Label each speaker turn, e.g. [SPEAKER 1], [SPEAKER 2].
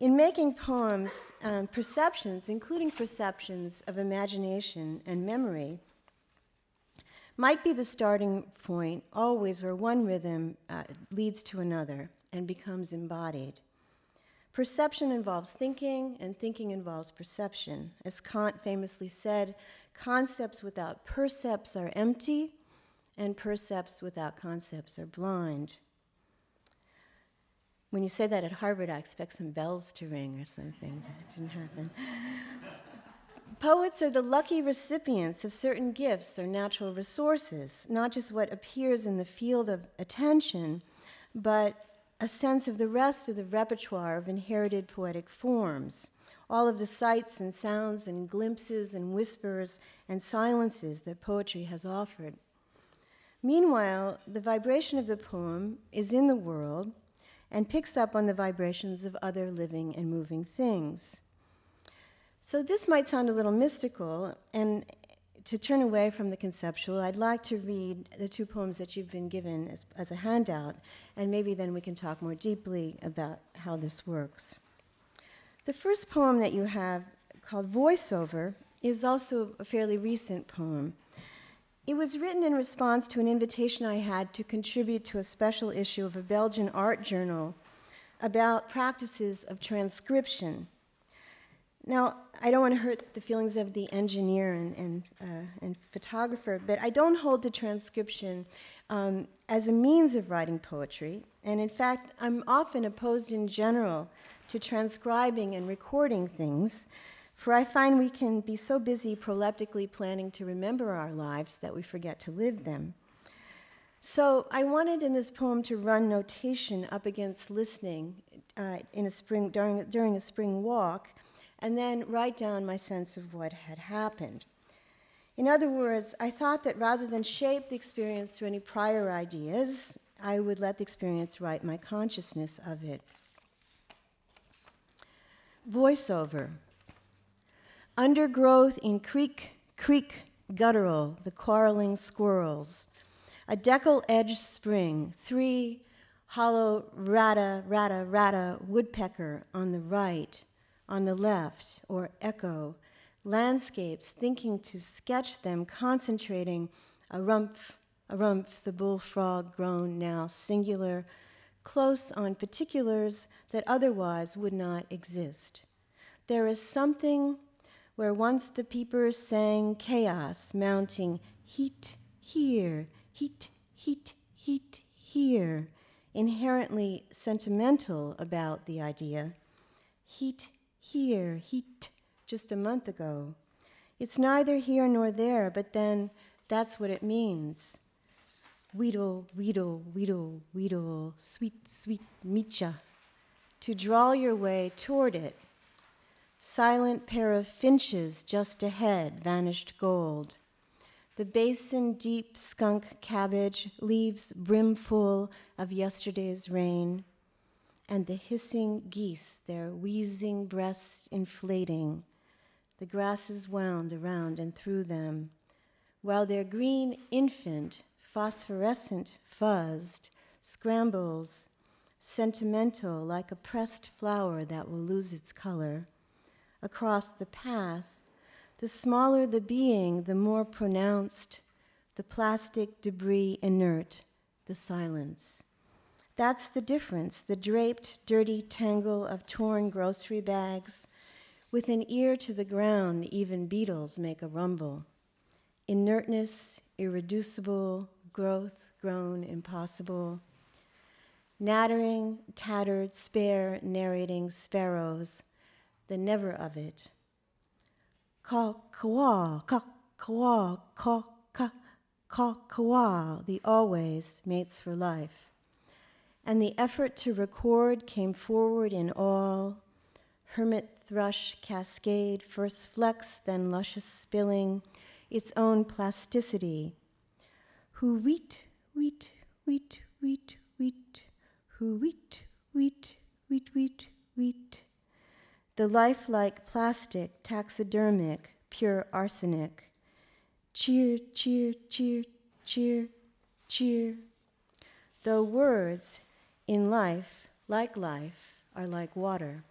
[SPEAKER 1] In making poems, perceptions, including perceptions of imagination and memory, might be the starting point, always where one rhythm leads to another and becomes embodied. Perception involves thinking, and thinking involves perception. As Kant famously said, concepts without percepts are empty, and percepts without concepts are blind. When you say that at Harvard, I expect some bells to ring or something. That didn't happen. Poets are the lucky recipients of certain gifts or natural resources, not just what appears in the field of attention, but a sense of the rest of the repertoire of inherited poetic forms, all of the sights and sounds and glimpses and whispers and silences that poetry has offered. Meanwhile, the vibration of the poem is in the world and picks up on the vibrations of other living and moving things. So this might sound a little mystical, and to turn away from the conceptual, I'd like to read the two poems that you've been given as a handout, and maybe then we can talk more deeply about how this works. The first poem that you have, called Voiceover, is also a fairly recent poem. It was written in response to an invitation I had to contribute to a special issue of a Belgian art journal about practices of transcription. Now, I don't want to hurt the feelings of the engineer and photographer, but I don't hold to transcription as a means of writing poetry. And in fact, I'm often opposed in general to transcribing and recording things, for I find we can be so busy proleptically planning to remember our lives that we forget to live them. So I wanted in this poem to run notation up against listening during a spring walk, and then write down my sense of what had happened. In other words, I thought that rather than shape the experience through any prior ideas, I would let the experience write my consciousness of it. Voiceover. Undergrowth in creek, guttural, the quarreling squirrels. A deckle-edged spring, 3 hollow rata, woodpecker on the right, on the left, or echo, landscapes, thinking to sketch them, concentrating, a rumph, the bullfrog grown now singular, close on particulars that otherwise would not exist. There is something where once the peepers sang chaos, mounting heat here, heat here, inherently sentimental about the idea. Heat here, heat, just a month ago. It's neither here nor there, but then that's what it means. Wheedle, sweet meetcha. To draw your way toward it. Silent pair of finches just ahead, vanished gold. The basin-deep skunk cabbage, leaves brimful of yesterday's rain. And the hissing geese, their wheezing breasts inflating, the grasses wound around and through them, while their green infant, phosphorescent, fuzzed, scrambles, sentimental like a pressed flower that will lose its color. Across the path, the smaller the being, the more pronounced, the plastic debris inert, the silence. That's the difference, the draped, dirty tangle of torn grocery bags. With an ear to the ground, even beetles make a rumble. Inertness, irreducible, growth, grown, impossible. Nattering, tattered, spare, narrating sparrows, the never of it. Caw-caw, caw-caw, caw-caw, the always mates for life. And the effort to record came forward in all, hermit thrush cascade, first flex, then luscious spilling, its own plasticity. Who wheat, who wheat. The lifelike plastic, taxidermic, pure arsenic. Cheer, cheer, cheer, cheer, cheer. Though words in life, are like water.